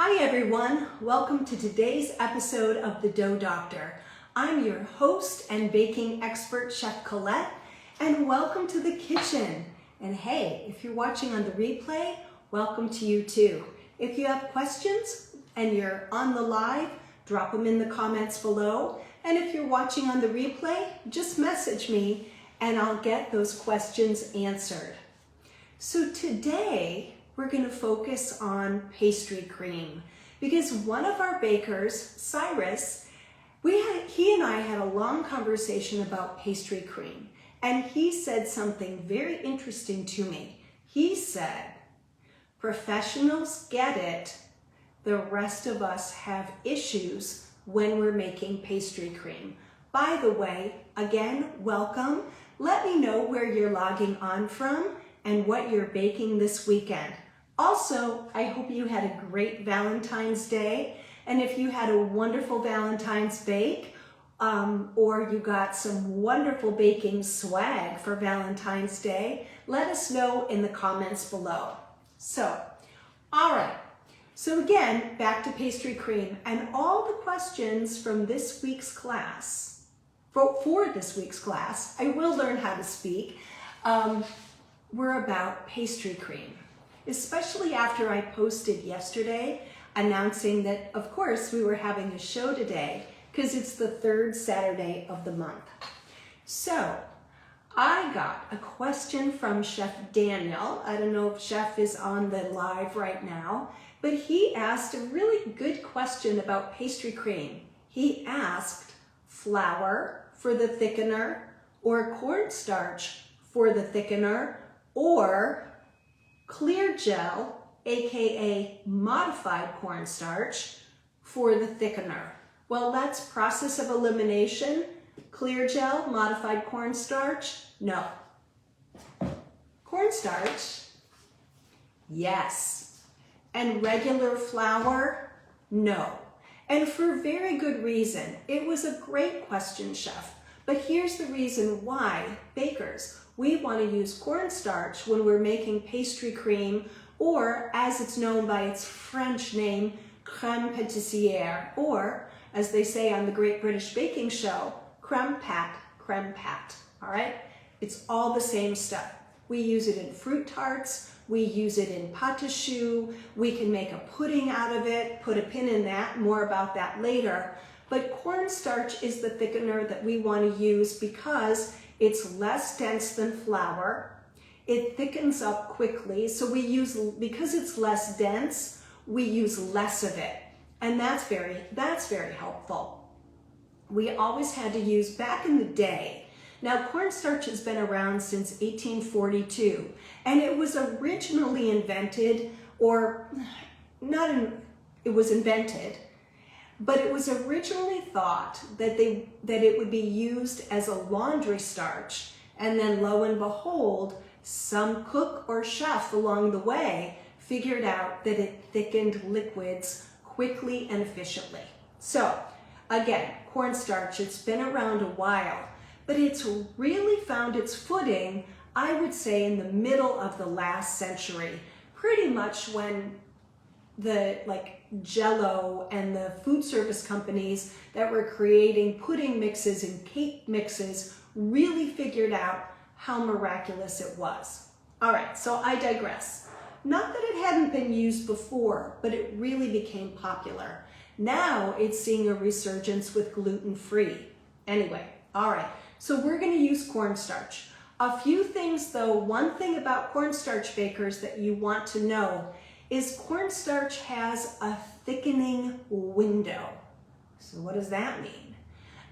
Hi everyone, welcome to today's episode of the Dough Doctor. I'm your host and baking expert, Chef Colette, and welcome to the kitchen. And hey, if you're watching on the replay, welcome to you too. If you have questions and you're on the live, drop them in the comments below. And if you're watching on the replay, just message me and I'll get those questions answered. So today, we're going to focus on pastry cream because one of our bakers, Cyrus, he and I had a long conversation about pastry cream, and he said something very interesting to me. He said, professionals get it, the rest of us have issues when we're making pastry cream. By the way, again, welcome. Let me know where you're logging on from and what you're baking this weekend. Also, I hope you had a great Valentine's Day, and if you had a wonderful Valentine's bake, or you got some wonderful baking swag for Valentine's Day, let us know in the comments below. So, all right. So again, back to pastry cream, and all the questions from this week's class, for this week's class, I will learn how to speak, were about pastry cream. Especially after I posted yesterday announcing that, of course, we were having a show today because it's the third Saturday of the month. So I got a question from Chef Daniel. I don't know if Chef is on the live right now, but he asked a really good question about pastry cream. He asked flour for the thickener or cornstarch for the thickener or clear gel, aka modified cornstarch, for the thickener. Well, that's process of elimination. Clear gel, modified cornstarch, no. Cornstarch, yes. And regular flour, no. And for very good reason. It was a great question, Chef. But here's the reason why bakers, we want to use cornstarch when we're making pastry cream, or as it's known by its French name, crème pâtissière, or as they say on the Great British Baking Show, crème pat, all right? It's all the same stuff. We use it in fruit tarts, we use it in pâte à choux, we can make a pudding out of it, put a pin in that, more about that later. But cornstarch is the thickener that we want to use because it's less dense than flour. It thickens up quickly. So because it's less dense, we use less of it. And that's very helpful. We always had to use, back in the day, now cornstarch has been around since 1842, and it was originally invented, but it was originally thought that it would be used as a laundry starch, and then lo and behold, some cook or chef along the way figured out that it thickened liquids quickly and efficiently. So again, cornstarch, it's been around a while, but it's really found its footing, I would say, in the middle of the last century, pretty much when the Jell-O and the food service companies that were creating pudding mixes and cake mixes really figured out how miraculous it was. All right, so I digress. Not that it hadn't been used before, but it really became popular. Now it's seeing a resurgence with gluten-free. Anyway, all right, so we're going to use cornstarch. A few things though, one thing about cornstarch bakers that you want to know is cornstarch has a thickening window. So what does that mean?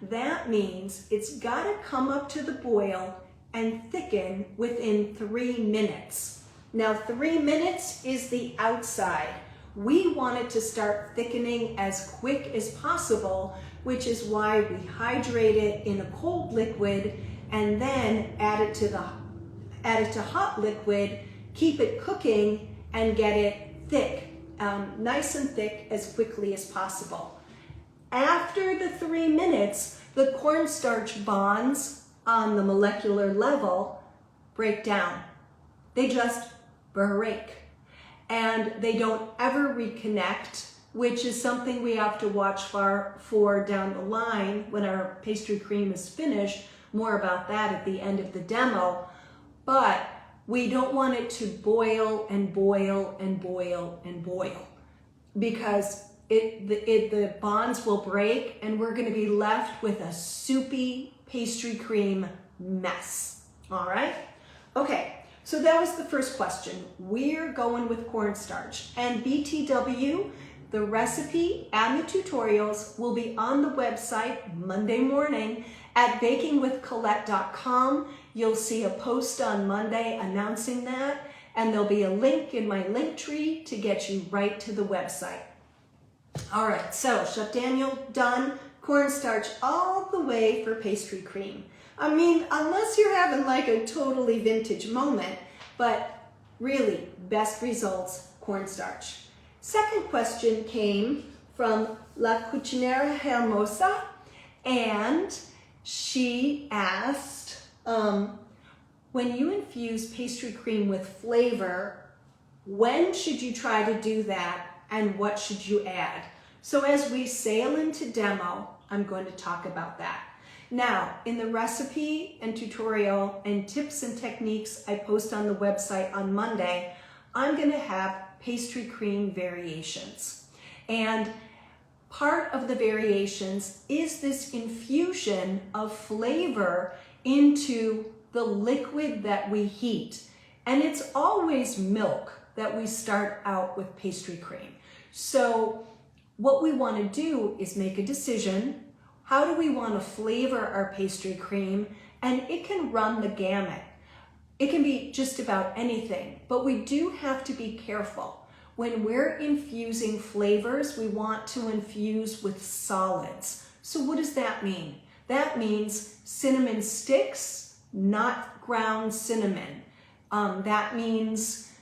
That means it's got to come up to the boil and thicken within 3 minutes. Now 3 minutes is the outside. We want it to start thickening as quick as possible, which is why we hydrate it in a cold liquid and then add it to hot liquid, keep it cooking, and get it thick, nice and thick as quickly as possible. After the 3 minutes, the cornstarch bonds on the molecular level break down. They just break. And they don't ever reconnect which is something we have to watch for down the line when our pastry cream is finished. More about that at the end of the demo. But we don't want it to boil and boil and boil and boil, because the bonds will break and we're going to be left with a soupy pastry cream mess. All right? Okay, so that was the first question. We're going with cornstarch. And BTW, the recipe and the tutorials will be on the website Monday morning at bakingwithcolette.com. You'll see a post on Monday announcing that, and there'll be a link in my link tree to get you right to the website. All right, so Chef Daniel done, cornstarch all the way for pastry cream. I mean, unless you're having like a totally vintage moment, but really best results, cornstarch. Second question came from La Cucinera Hermosa, and she asked, when you infuse pastry cream with flavor, when should you try to do that and what should you add? So as we sail into demo, I'm going to talk about that. Now, in the recipe and tutorial and tips and techniques I post on the website on Monday, I'm going to have pastry cream variations. And part of the variations is this infusion of flavor into the liquid that we heat. And it's always milk that we start out with pastry cream. So what we want to do is make a decision. How do we want to flavor our pastry cream? And it can run the gamut. It can be just about anything, but we do have to be careful. When we're infusing flavors, we want to infuse with solids. So what does that mean? That means cinnamon sticks, not ground cinnamon. That means,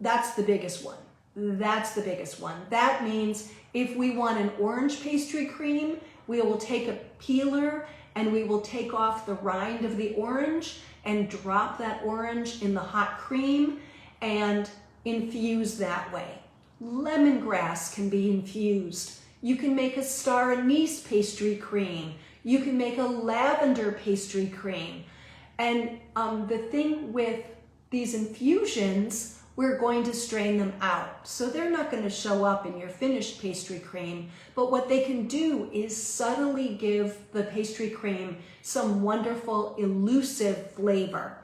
that's the biggest one. That's the biggest one. That means if we want an orange pastry cream, we will take a peeler and we will take off the rind of the orange and drop that orange in the hot cream and infuse that way. Lemongrass can be infused. You can make a star anise pastry cream. You can make a lavender pastry cream. And the thing with these infusions, we're going to strain them out. So they're not going to show up in your finished pastry cream, but what they can do is subtly give the pastry cream some wonderful elusive flavor.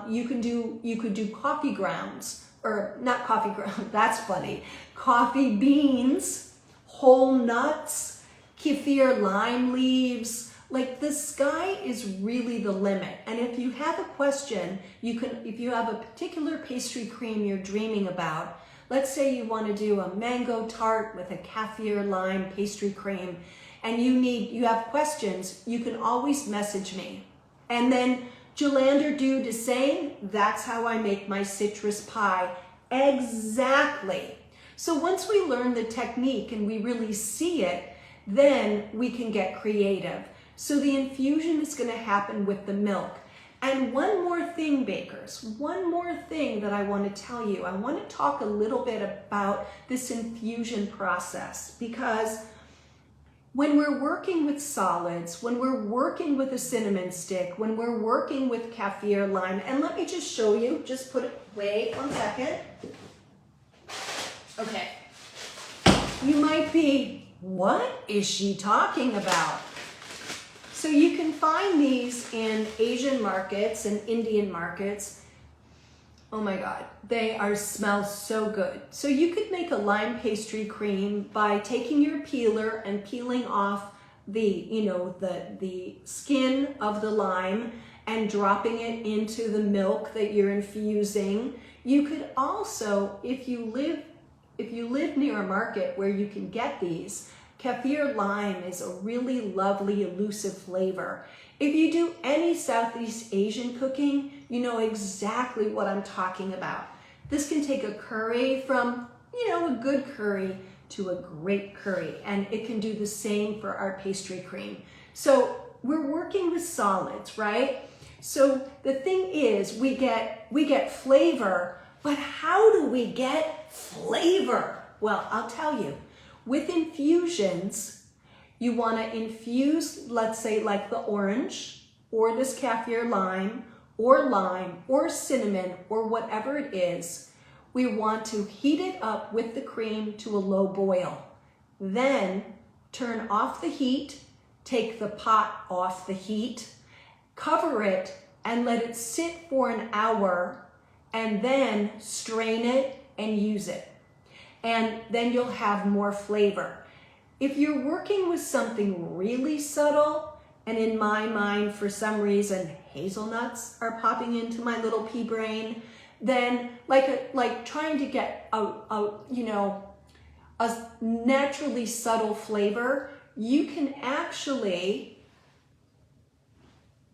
You could do coffee grounds, or not coffee grounds, that's funny, coffee beans, whole nuts, kefir lime leaves. Like, the sky is really the limit. And if you have a question, if you have a particular pastry cream you're dreaming about, let's say you want to do a mango tart with a kefir lime pastry cream, and you have questions, you can always message me. And then Jolander do the same. That's how I make my citrus pie. Exactly. So once we learn the technique and we really see it, then we can get creative. So the infusion is going to happen with the milk. And one more thing, bakers, one more thing that I want to tell you. I want to talk a little bit about this infusion process, because when we're working with solids, when we're working with a cinnamon stick, when we're working with kefir lime, and let me just show you, just put it, wait 1 second. Okay. You might be, what is she talking about? So you can find these in Asian markets and Indian markets. Oh my God, they smell so good. So you could make a lime pastry cream by taking your peeler and peeling off the skin of the lime and dropping it into the milk that you're infusing. You could also, if you live near a market where you can get these, kefir lime is a really lovely, elusive flavor. If you do any Southeast Asian cooking, you know exactly what I'm talking about. This can take a curry from, a good curry to a great curry, and it can do the same for our pastry cream. So we're working with solids, right? So the thing is, we get flavor But how do we get flavor? Well, I'll tell you. With infusions, you want to infuse, let's say like the orange or this kaffir lime or cinnamon or whatever it is. We want to heat it up with the cream to a low boil. Then turn off the heat, take the pot off the heat, cover it and let it sit for an hour, and then strain it and use it. And then you'll have more flavor. If you're working with something really subtle, and in my mind, for some reason, hazelnuts are popping into my little pea brain, then like trying to get a naturally subtle flavor, you can actually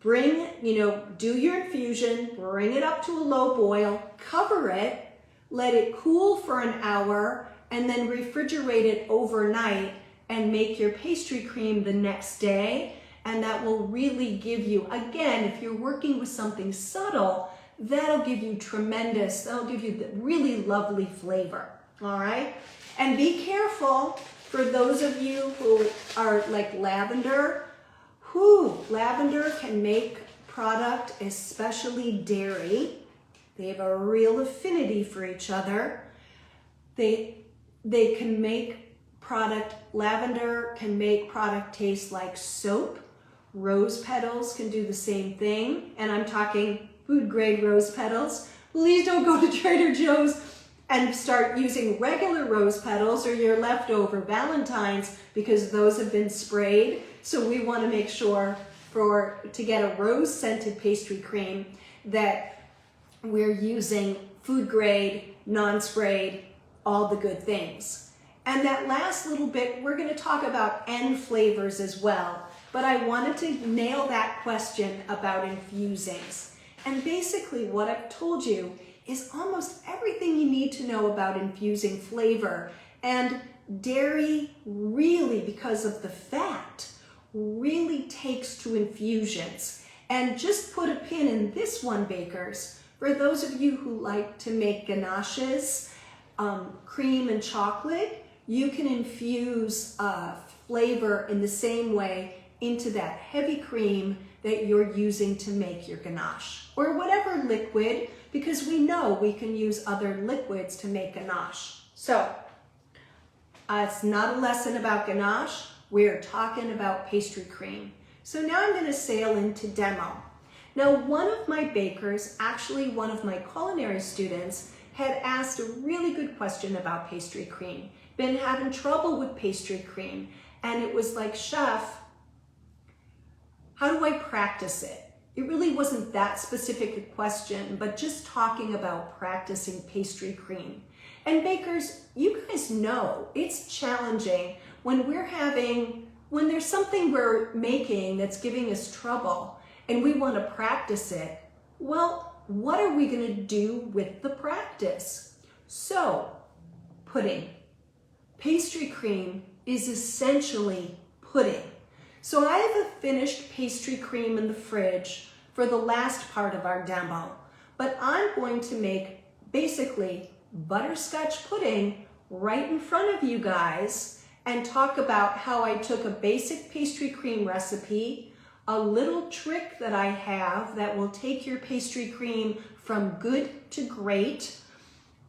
do your infusion, bring it up to a low boil, cover it, let it cool for an hour, and then refrigerate it overnight and make your pastry cream the next day. And that will really give you, again, if you're working with something subtle, that'll give you the really lovely flavor, all right? And be careful for those of you who are like lavender. Lavender can make product, especially dairy. They have a real affinity for each other. They can make product, lavender can make product taste like soap. Rose petals can do the same thing. And I'm talking food grade rose petals. Please don't go to Trader Joe's and start using regular rose petals or your leftover Valentine's, because those have been sprayed. So we want to make sure to get a rose scented pastry cream that we're using food grade, non-sprayed, all the good things. And that last little bit, we're going to talk about end flavors as well. But I wanted to nail that question about infusings. And basically what I've told you is almost everything you need to know about infusing flavor. And dairy really, because of the fat, really takes to infusions. And just put a pin in this one, bakers. For those of you who like to make ganaches, cream and chocolate, you can infuse flavor in the same way into that heavy cream that you're using to make your ganache, or whatever liquid, because we know we can use other liquids to make ganache. So it's not a lesson about ganache, we're talking about pastry cream. So now I'm going to sail into demo. Now one of my bakers, actually one of my culinary students, had asked a really good question about pastry cream, been having trouble with pastry cream, and it was like, chef, how do I practice it? It really wasn't that specific a question, but just talking about practicing pastry cream. And bakers, you guys know it's challenging when there's something we're making that's giving us trouble and we want to practice it. Well, what are we going to do with the practice? So, pudding. Pastry cream is essentially pudding. So I have a finished pastry cream in the fridge for the last part of our demo, but I'm going to make basically butterscotch pudding right in front of you guys and talk about how I took a basic pastry cream recipe, a little trick that I have that will take your pastry cream from good to great,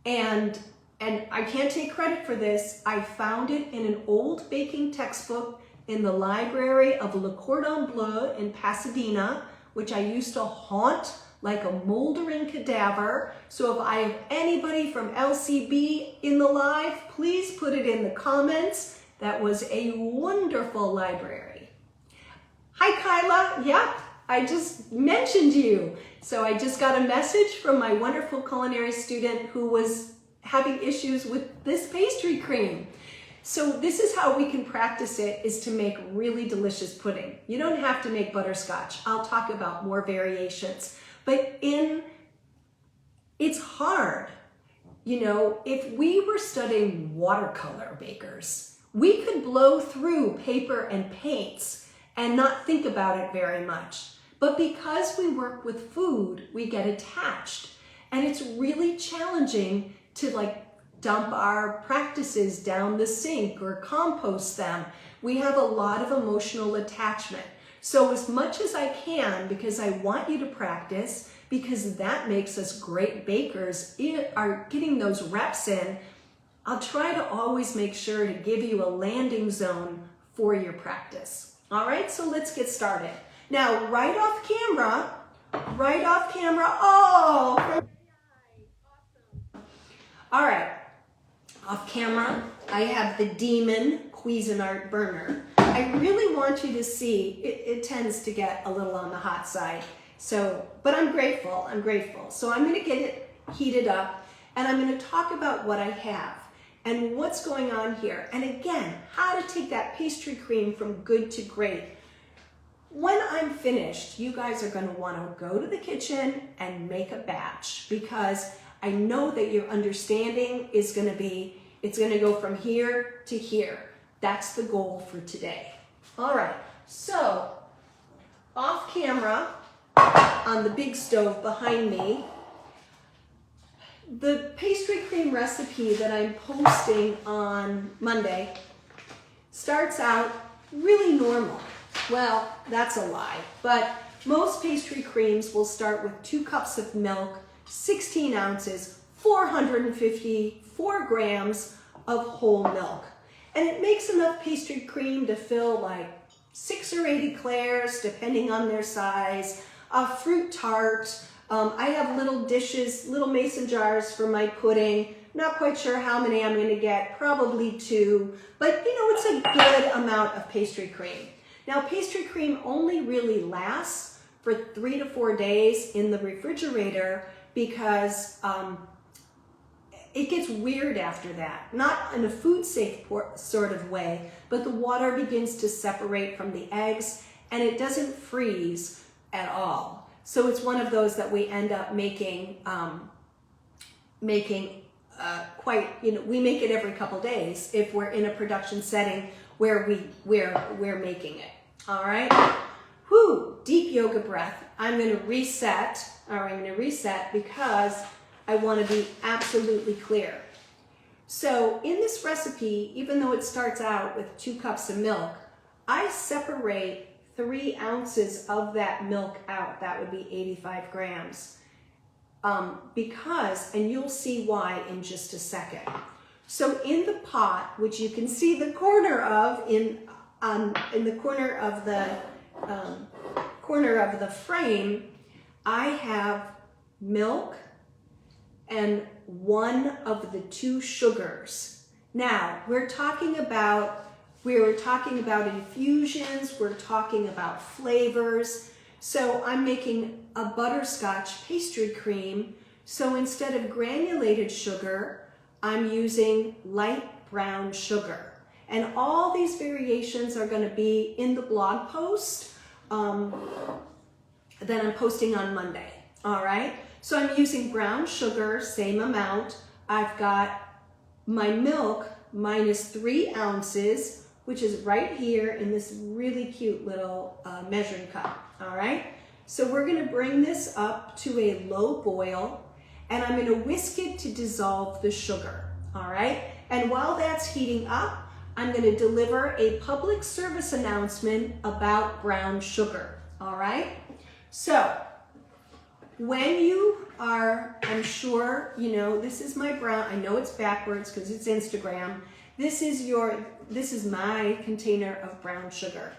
and I can't take credit for this. I found it in an old baking textbook in the library of Le Cordon Bleu in Pasadena, which I used to haunt like a moldering cadaver. So if I have anybody from LCB in the live, please put it in the comments. That was a wonderful library. Hi Kyla, yep, I just mentioned you. So I just got a message from my wonderful culinary student who was having issues with this pastry cream. So this is how we can practice it, is to make really delicious pudding. You don't have to make butterscotch. I'll talk about more variations. But it's hard. You know, if we were studying watercolor bakers, we could blow through paper and paints and not think about it very much. But because we work with food, we get attached. And it's really challenging to like dump our practices down the sink or compost them. We have a lot of emotional attachment. So as much as I can, because I want you to practice, because that makes us great bakers, are getting those reps in, I'll try to always make sure to give you a landing zone for your practice. All right, so let's get started. Now, right off camera, oh, awesome. All right, off camera, I have the Demon Cuisinart burner. I really want you to see, it tends to get a little on the hot side. So, but I'm grateful. So I'm gonna get it heated up and I'm gonna talk about what I have and what's going on here. And again, how to take that pastry cream from good to great. When I'm finished, you guys are gonna wanna go to the kitchen and make a batch because I know that your understanding is gonna be, it's gonna go from here to here. That's the goal for today. All right, so off camera, on the big stove behind me, the pastry cream recipe that I'm posting on Monday starts out really normal. Well, that's a lie, but most pastry creams will start with 2 cups of milk, 16 ounces, 454 grams of whole milk. And it makes enough pastry cream to fill like 6 or 8 eclairs, depending on their size, a fruit tart. I have little dishes, little mason jars for my pudding. Not quite sure how many I'm gonna get, probably 2, but you know, it's a good amount of pastry cream. Now, pastry cream only really lasts for 3 to 4 days in the refrigerator because it gets weird after that. Not in a food safe sort of way, but the water begins to separate from the eggs and it doesn't freeze at all. So it's one of those that we end up making, quite, you know, we make it every couple days if we're in a production setting where we're making it. All right. Whew, deep yoga breath. I'm going to reset, because I want to be absolutely clear. So in this recipe, even though it starts out with 2 cups of milk, I separate 3 ounces of that milk out. That would be 85 grams. Because, and you'll see why in just a second. So in the pot, which you can see the corner of in the corner of the frame, I have milk and 1 of the 2 sugars. Now, we were talking about infusions, we're talking about flavors. So I'm making a butterscotch pastry cream. So instead of granulated sugar, I'm using light brown sugar. And all these variations are going to be in the blog post that I'm posting on Monday. All right. So I'm using brown sugar, same amount. I've got my milk minus 3 ounces, which is right here in this really cute little measuring cup. All right. So we're going to bring this up to a low boil and I'm going to whisk it to dissolve the sugar. All right. And while that's heating up, I'm going to deliver a public service announcement about brown sugar. All right. So when you are, I'm sure, you know, this is my brown, I know it's backwards because it's Instagram. This is my container of brown sugar.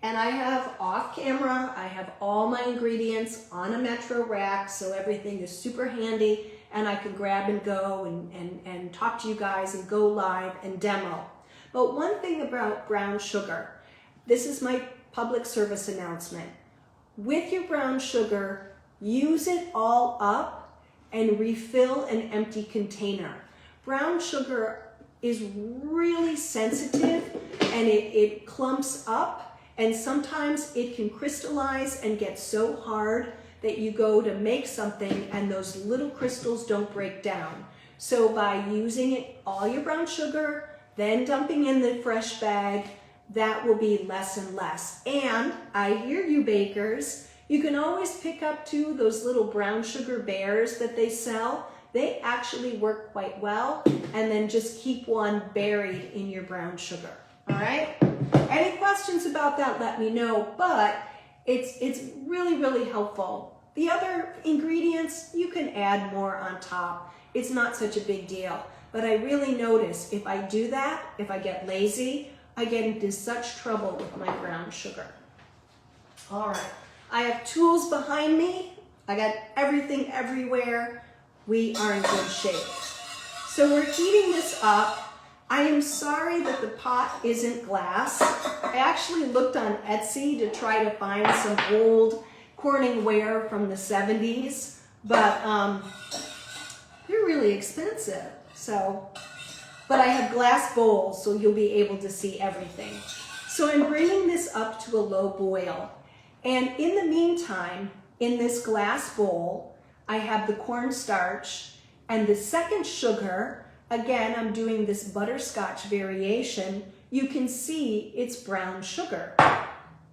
And I have off camera, I have all my ingredients on a Metro rack, so everything is super handy and I can grab and go and talk to you guys and go live and demo. But one thing about brown sugar, this is my public service announcement. With your brown sugar, use it all up and refill an empty container. Brown sugar is really sensitive and it clumps up and sometimes it can crystallize and get so hard that you go to make something and those little crystals don't break down. So by using it, all your brown sugar, then dumping in the fresh bag, that will be less and less. And I hear you bakers, You can always pick up too those little brown sugar bears that they sell. They actually work quite well, and then just keep one buried in your brown sugar. All right? Any questions about that, let me know, but it's really, really helpful. The other ingredients, you can add more on top. It's not such a big deal, but I really notice if I do that, if I get lazy, I get into such trouble with my brown sugar. All right, I have tools behind me. I got everything everywhere. We are in good shape. So we're heating this up. I am sorry that the pot isn't glass. I actually looked on Etsy to try to find some old Corning ware from the 70s, but they're really expensive. So, but I have glass bowls, so you'll be able to see everything. So I'm bringing this up to a low boil. And in the meantime, in this glass bowl, I have the cornstarch and the second sugar. Again, I'm doing this butterscotch variation. You can see it's brown sugar.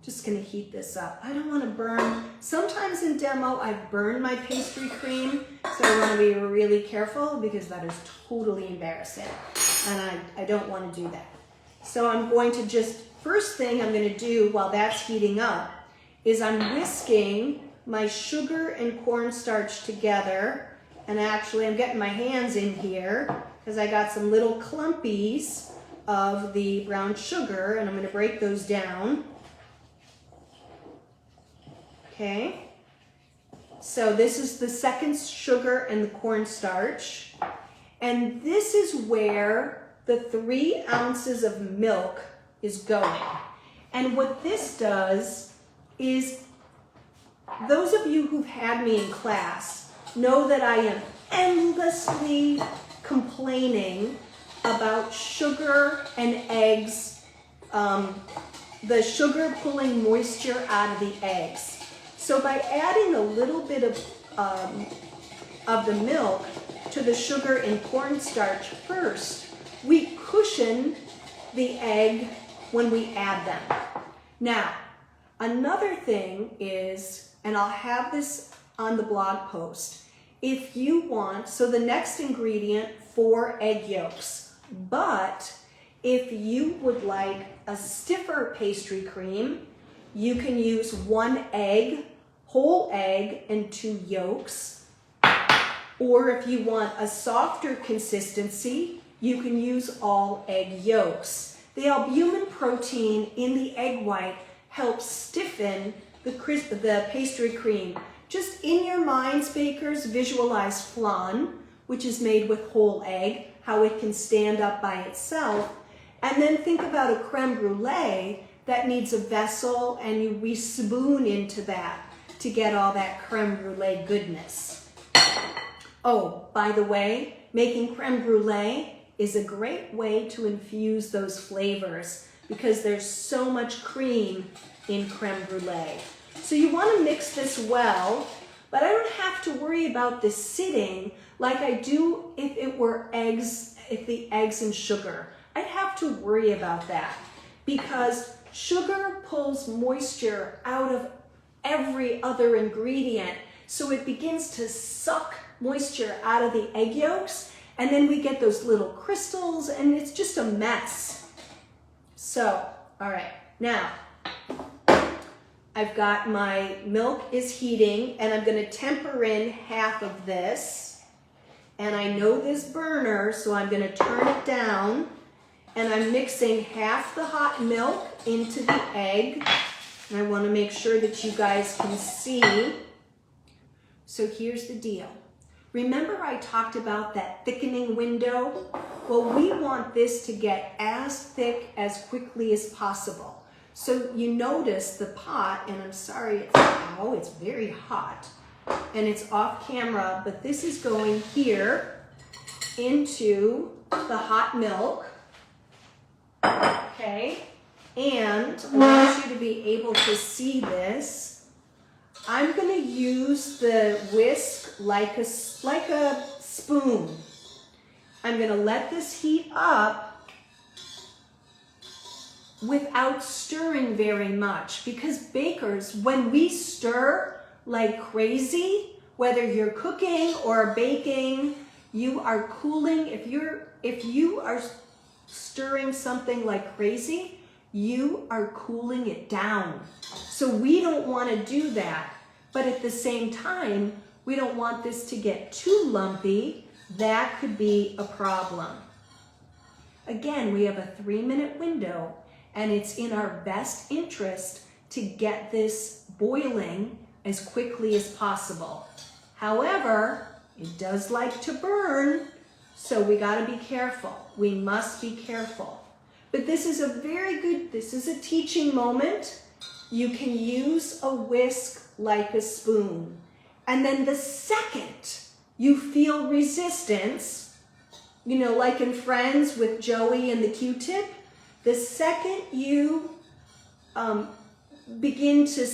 Just gonna heat this up. I don't wanna burn. Sometimes in demo, I've burned my pastry cream, so I wanna be really careful because that is totally embarrassing. And I don't wanna do that. So I'm going to just, first thing I'm gonna do while that's heating up is I'm whisking my sugar and cornstarch together. And actually I'm getting my hands in here because I got some little clumpies of the brown sugar, and I'm going to break those down. Okay, so this is the second sugar and the cornstarch, and this is where the 3 ounces of milk is going. And what this does is, those of you who've had me in class know that I am endlessly complaining about sugar and eggs, the sugar pulling moisture out of the eggs. So by adding a little bit of the milk to the sugar and cornstarch first, we cushion the egg when we add them. Now, another thing is, and I'll have this on the blog post, if you want, so the next ingredient, 4 egg yolks, but if you would like a stiffer pastry cream, you can use 1 egg, whole egg, and 2 yolks. Or if you want a softer consistency, you can use all egg yolks. The albumin protein in the egg white helps stiffen the pastry cream. Just in your minds, bakers, visualize flan, which is made with whole egg, how it can stand up by itself. And then think about a creme brulee that needs a vessel, and we spoon into that to get all that creme brulee goodness. Oh, by the way, making creme brulee is a great way to infuse those flavors because there's so much cream in creme brulee. So you want to mix this well, but I don't have to worry about this sitting like I do if it were eggs, if the eggs and sugar. I'd have to worry about that because sugar pulls moisture out of every other ingredient, so it begins to suck moisture out of the egg yolks, and then we get those little crystals, and it's just a mess. So, all right, now I've got my milk is heating, and I'm going to temper in half of this, and I know this burner, so I'm going to turn it down, and I'm mixing half the hot milk into the egg, and I want to make sure that you guys can see. So here's the deal. Remember I talked about that thickening window? Well, we want this to get as thick as quickly as possible. So you notice the pot, and I'm sorry, it's very hot, and it's off camera, but this is going here into the hot milk, okay? And I want you to be able to see this. I'm going to use the whisk like a spoon. I'm going to let this heat up. without stirring very much, because bakers, when we stir like crazy, whether you're cooking or baking, you are cooling. If you are stirring something like crazy, you are cooling it down. So we don't want to do that. But at the same time, we don't want this to get too lumpy. That could be a problem. Again, we have a 3-minute window, and it's in our best interest to get this boiling as quickly as possible. However, it does like to burn, so we got to be careful. We must be careful. But this is a teaching moment. You can use a whisk like a spoon. And then the second you feel resistance, you know, like in Friends with Joey and the Q-tip, the second you begin to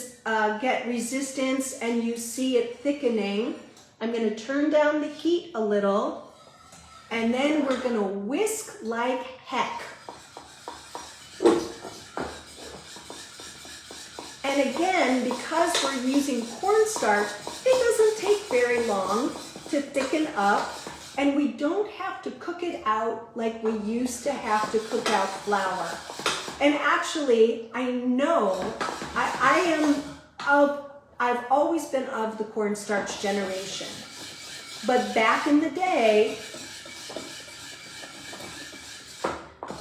get resistance and you see it thickening, I'm going to turn down the heat a little, and then we're going to whisk like heck. And again, because we're using cornstarch, it doesn't take very long to thicken up, and we don't have to cook it out like we used to have to cook out flour. And actually, I know I've always been of the cornstarch generation. But back in the day,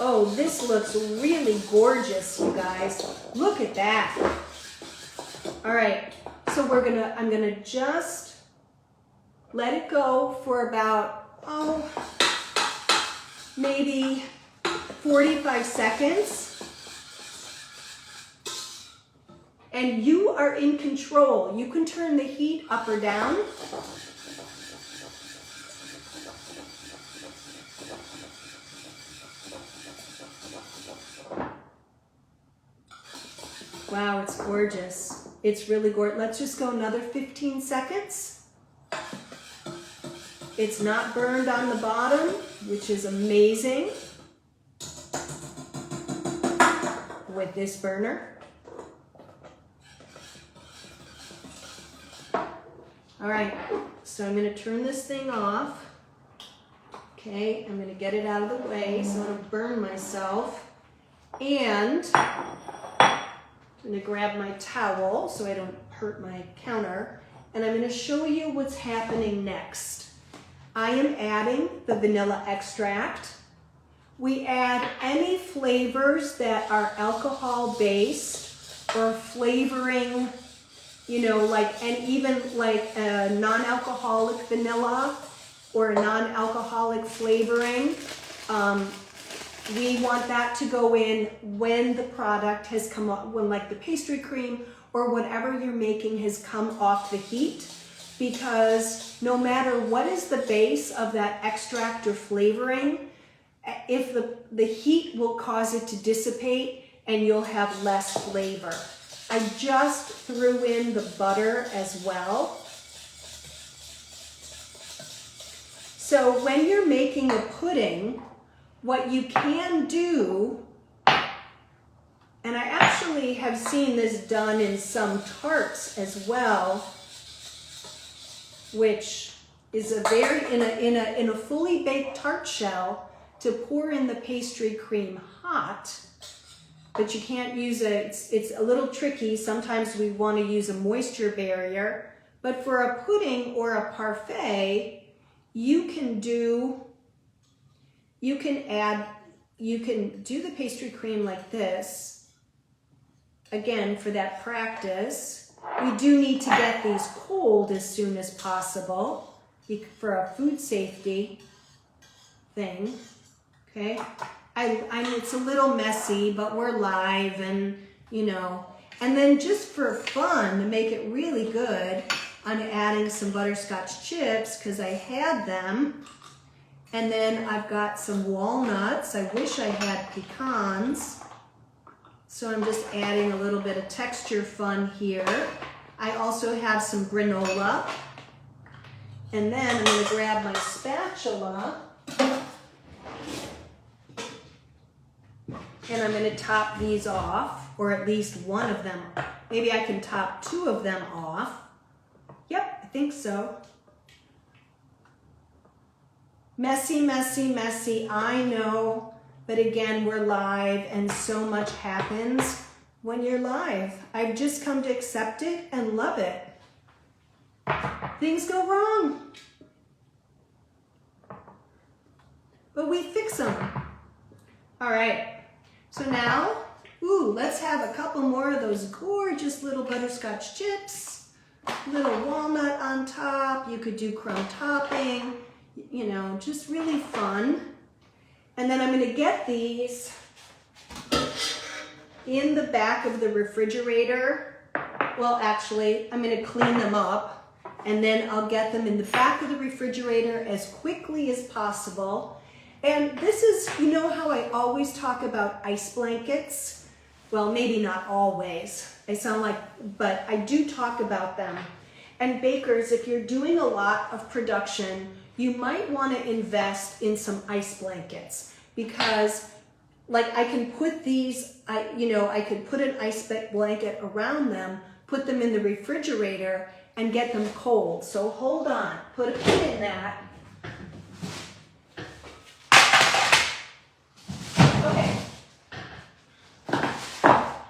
oh, this looks really gorgeous, you guys. Look at that. All right, so I'm gonna just let it go for about, maybe 45 seconds. And you are in control. You can turn the heat up or down. Wow, it's gorgeous. It's really gorgeous. Let's just go another 15 seconds. It's not burned on the bottom, which is amazing with this burner. All right, so I'm going to turn this thing off. Okay, I'm going to get it out of the way so I don't burn myself. And I'm going to grab my towel so I don't hurt my counter. And I'm going to show you what's happening next. I am adding the vanilla extract. We add any flavors that are alcohol-based or flavoring, you know, like, and even like a non-alcoholic vanilla or a non-alcoholic flavoring. We want that to go in when the product has come up, when like the pastry cream or whatever you're making has come off the heat, because no matter what is the base of that extract or flavoring, if the heat will cause it to dissipate and you'll have less flavor. I just threw in the butter as well. So when you're making a pudding, what you can do, and I actually have seen this done in some tarts as well, which is a very, in a fully baked tart shell, to pour in the pastry cream hot, but you can't use it's a little tricky. Sometimes we want to use a moisture barrier, but for a pudding or a parfait, you can do the pastry cream like this. Again, for that practice, we do need to get these cold as soon as possible for a food safety thing. Okay, I mean, it's a little messy, but we're live, and you know. And then just for fun, to make it really good, I'm adding some butterscotch chips because I had them. And then I've got some walnuts. I wish I had pecans. So I'm just adding a little bit of texture fun here. I also have some granola. And then I'm going to grab my spatula. And I'm going to top these off, or at least one of them. Maybe I can top 2 of them off. Yep, I think so. Messy, messy, messy, I know. But again, we're live and so much happens when you're live. I've just come to accept it and love it. Things go wrong, but we fix them. All right, so now, let's have a couple more of those gorgeous little butterscotch chips, little walnut on top. You could do crumb topping, you know, just really fun. And then I'm going to get these in the back of the refrigerator. Well, actually, I'm going to clean them up, and then I'll get them in the back of the refrigerator as quickly as possible. And this is, you know how I always talk about ice blankets? Well, maybe not always. I sound like, but I do talk about them. And bakers, if you're doing a lot of production, you might want to invest in some ice blankets, because like I can put these, I could put an ice blanket around them, put them in the refrigerator and get them cold. So hold on, put a pin in that. Okay.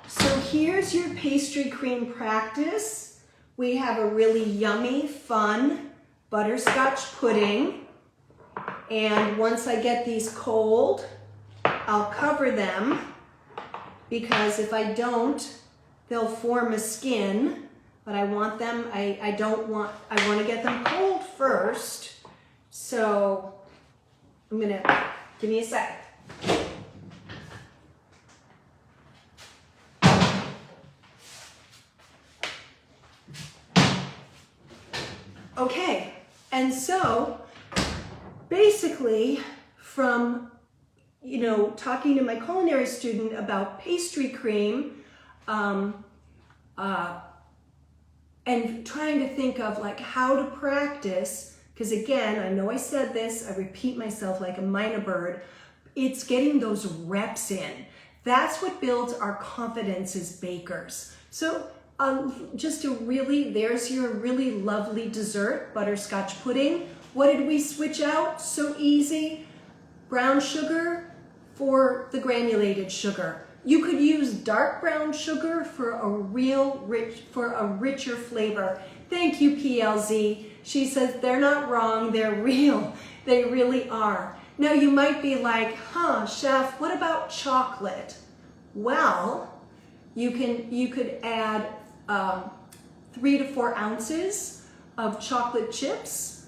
So here's your pastry cream practice. We have a really yummy, fun butterscotch pudding. And once I get these cold, I'll cover them, because if I don't, they'll form a skin. But I want them, I want to get them cold first. So I'm gonna, give me a sec. Okay, and so basically from, talking to my culinary student about pastry cream, and trying to think of like how to practice, because again, I know I said this, I repeat myself like a minor bird, it's getting those reps in. That's what builds our confidence as bakers. So there's your really lovely dessert, butterscotch pudding. What did we switch out? So easy. Brown sugar for the granulated sugar. You could use dark brown sugar for a richer flavor. Thank you, PLZ. She says they're not wrong, they're real. They really are. Now you might be like, chef, what about chocolate? Well, you could add 3 to 4 ounces of chocolate chips,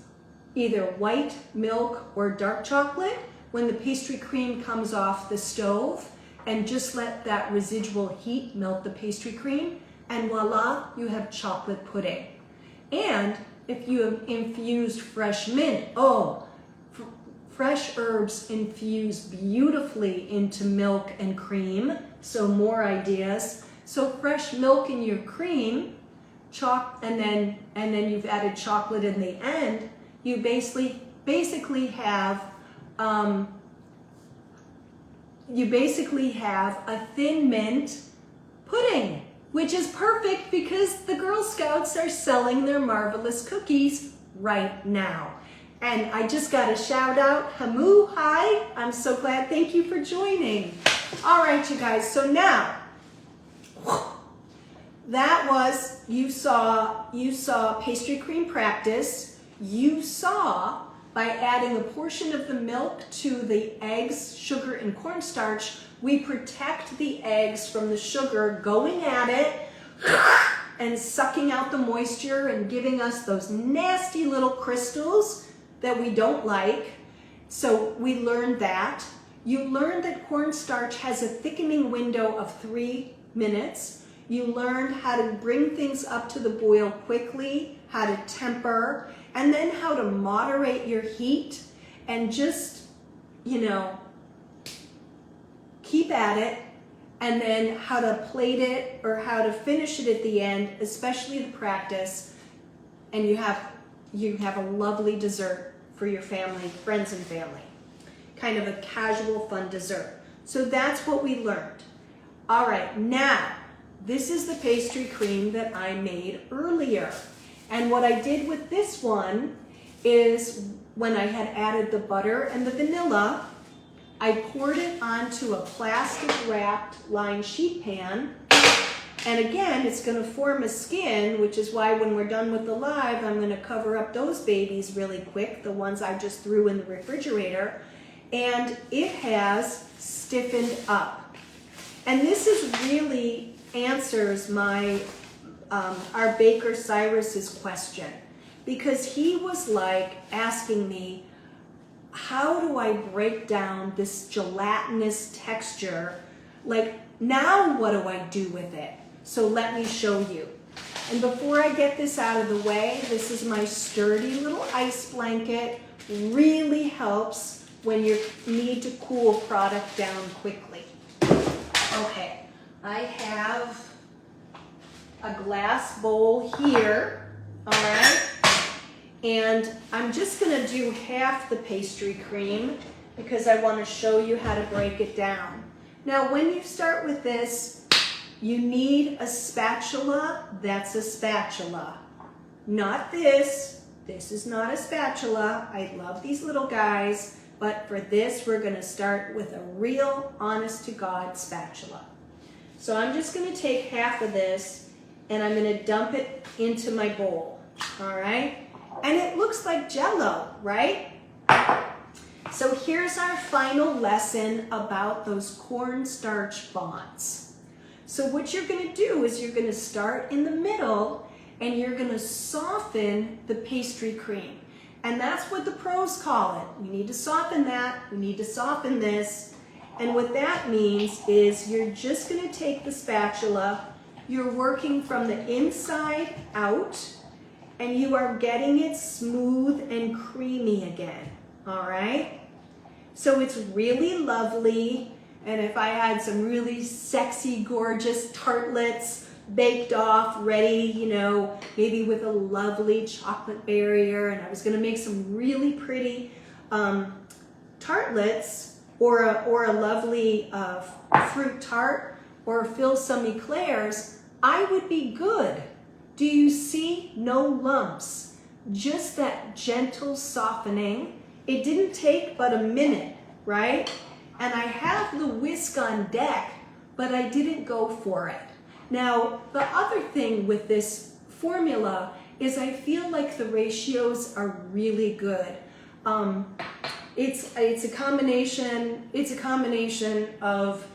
either white, milk, or dark chocolate, when the pastry cream comes off the stove, and just let that residual heat melt the pastry cream, and voila, you have chocolate pudding. And if you have infused fresh mint, fresh herbs infuse beautifully into milk and cream, so more ideas. So fresh milk in your cream, and then you've added chocolate in the end, you basically have a thin mint pudding, which is perfect because the Girl Scouts are selling their marvelous cookies right now. And I just got a shout out, Hamu, hi, I'm so glad, thank you for joining. All right, you guys, so now, that was, you saw pastry cream practice. You saw by adding a portion of the milk to the eggs, sugar, and cornstarch, we protect the eggs from the sugar going at it and sucking out the moisture and giving us those nasty little crystals that we don't like. So we learned that. You learned that cornstarch has a thickening window of 3 minutes. You learned how to bring things up to the boil quickly, how to temper, and then how to moderate your heat and just, keep at it, and then how to plate it or how to finish it at the end, especially the practice, and you have a lovely dessert for your family, friends and family. Kind of a casual, fun dessert. So that's what we learned. All right, now, this is the pastry cream that I made earlier. And what I did with this one is when I had added the butter and the vanilla, I poured it onto a plastic wrapped lined sheet pan. And again, it's going to form a skin, which is why when we're done with the live, I'm going to cover up those babies really quick, the ones I just threw in the refrigerator. And it has stiffened up. And this is really answers my our baker Cyrus's question, because he was like asking me, how do I break down this gelatinous texture? Like, now what do I do with it? So let me show you. And before I get this out of the way, this is my sturdy little ice blanket. Really helps when you need to cool product down quickly. Okay, I have a glass bowl here, all right? And I'm just gonna do half the pastry cream because I wanna show you how to break it down. Now, when you start with this, you need a spatula. That's a spatula. Not this. This is not a spatula. I love these little guys, but for this, we're gonna start with a real, honest-to-God spatula. So I'm just gonna take half of this and I'm gonna dump it into my bowl, all right? And it looks like Jell-O, right? So here's our final lesson about those cornstarch bonds. So what you're gonna do is you're gonna start in the middle and you're gonna soften the pastry cream. And that's what the pros call it. We need to soften that, we need to soften this. And what that means is you're just gonna take the spatula, you're working from the inside out, and you are getting it smooth and creamy again, all right? So it's really lovely, and if I had some really sexy, gorgeous tartlets baked off, ready, you know, maybe with a lovely chocolate barrier, and I was gonna make some really pretty tartlets, or a lovely fruit tart, or fill some eclairs, I would be good. Do you see? No lumps, just that gentle softening. It didn't take but a minute, right? And I have the whisk on deck, but I didn't go for it. Now, the other thing with this formula is I feel like the ratios are really good. It's a combination of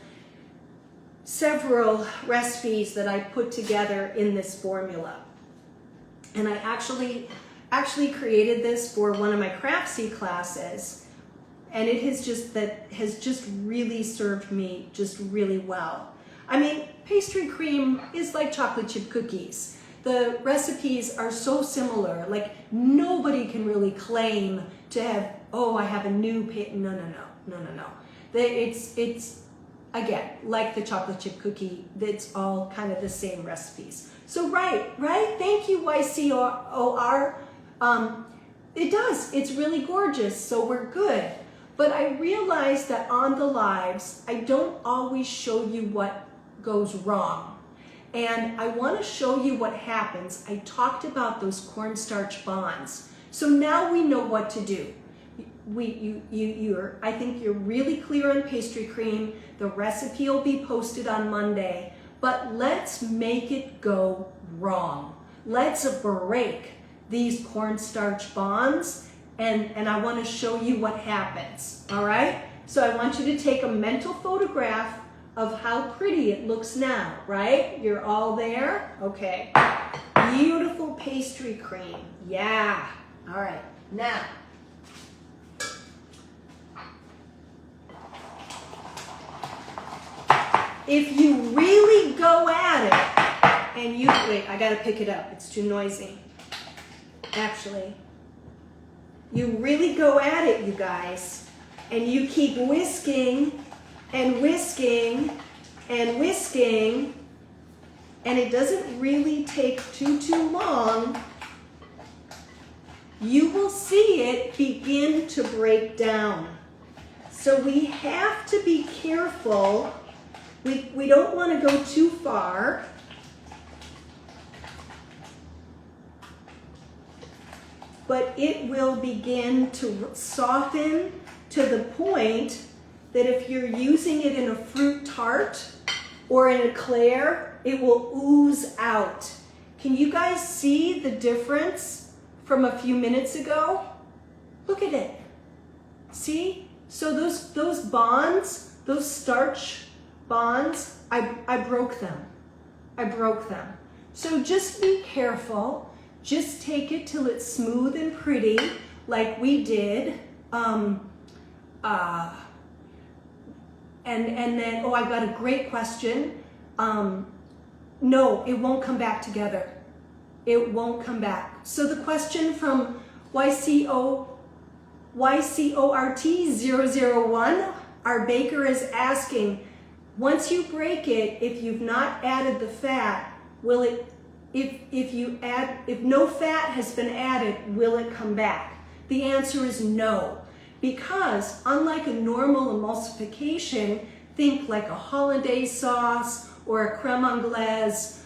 several recipes that I put together in this formula. And I actually created this for one of my Craftsy classes, and it has just really served me just really well. I mean, pastry cream is like chocolate chip cookies. The recipes are so similar, like nobody can really claim to have, oh, I have a new no. It's again, like the chocolate chip cookie, it's all kind of the same recipes. So right? Thank you, YCOR. It does, it's really gorgeous, so we're good. But I realized that on the lives, I don't always show you what goes wrong. And I want to show you what happens. I talked about those cornstarch bonds. So now we know what to do. I think you're really clear on pastry cream. The recipe will be posted on Monday, but let's make it go wrong. Let's break these cornstarch bonds, and I want to show you what happens, all right? So I want you to take a mental photograph of how pretty it looks now, right? You're all there? Okay. Beautiful pastry cream. Yeah. All right. Now, if you really go at it, and wait, I gotta pick it up, it's too noisy. Actually, you really go at it, you guys, and you keep whisking and whisking and whisking, and it doesn't really take too long, you will see it begin to break down. So we have to be careful. We don't want to go too far. But it will begin to soften to the point that if you're using it in a fruit tart or in an eclair, it will ooze out. Can you guys see the difference from a few minutes ago? Look at it. See? So those bonds, those starch bonds, I broke them. I broke them. So just be careful. Just take it till it's smooth and pretty, like we did. And then, oh, I got a great question. No, it won't come back together. It won't come back. So the question from YCORT001, our baker is asking, once you break it, if you've not added the fat, will it, if no fat has been added, will it come back? The answer is no, because unlike a normal emulsification, think like a hollandaise sauce or a creme anglaise,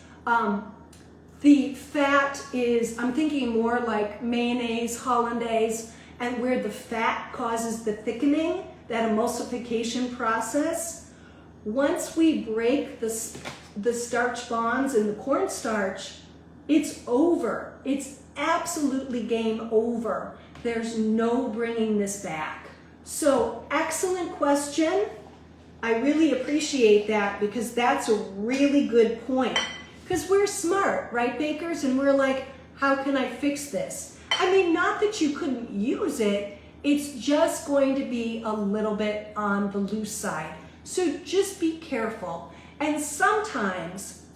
the fat is, I'm thinking more like mayonnaise, hollandaise, and where the fat causes the thickening, that emulsification process. Once we break the starch bonds in the cornstarch, it's over. It's absolutely game over. There's no bringing this back. So, excellent question. I really appreciate that because that's a really good point. Because we're smart, right, bakers? And we're like, how can I fix this? I mean, not that you couldn't use it, it's just going to be a little bit on the loose side. So just be careful. And sometimes,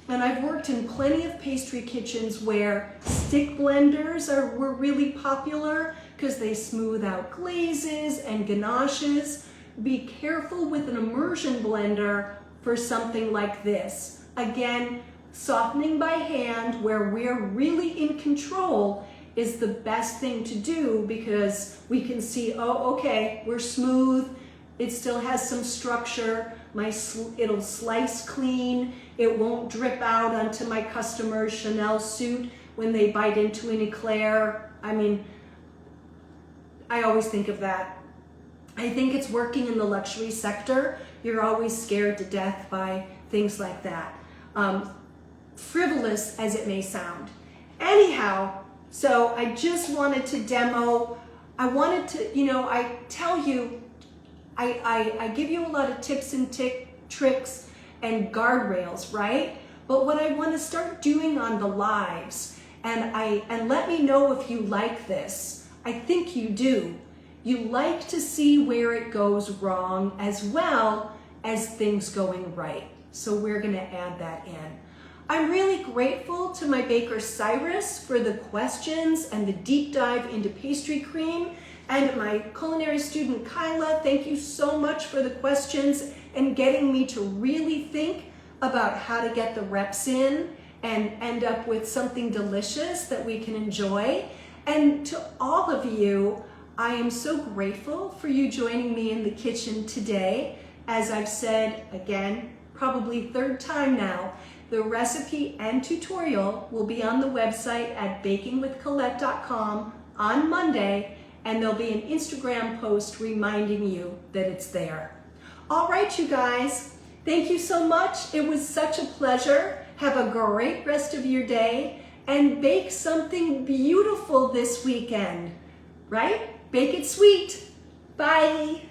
and I've worked in plenty of pastry kitchens where stick blenders were really popular because they smooth out glazes and ganaches. Be careful with an immersion blender for something like this. Again, softening by hand where we're really in control is the best thing to do because we can see, oh, okay, we're smooth. It still has some structure. It'll slice clean. It won't drip out onto my customer's Chanel suit when they bite into an eclair. I mean, I always think of that. I think it's working in the luxury sector. You're always scared to death by things like that. Frivolous as it may sound. Anyhow, so I just wanted to demo. I wanted to, I tell you, I give you a lot of tips and tricks and guardrails, right? But what I want to start doing on the lives, and let me know if you like this. I think you do. You like to see where it goes wrong as well as things going right. So we're going to add that in. I'm really grateful to my baker Cyrus for the questions and the deep dive into pastry cream. And my culinary student Kyla, thank you so much for the questions and getting me to really think about how to get the reps in and end up with something delicious that we can enjoy. And to all of you, I am so grateful for you joining me in the kitchen today. As I've said again, probably third time now, the recipe and tutorial will be on the website at bakingwithcolette.com on Monday, and there'll be an Instagram post reminding you that it's there. All right, you guys, thank you so much. It was such a pleasure. Have a great rest of your day and bake something beautiful this weekend, right? Bake it sweet. Bye.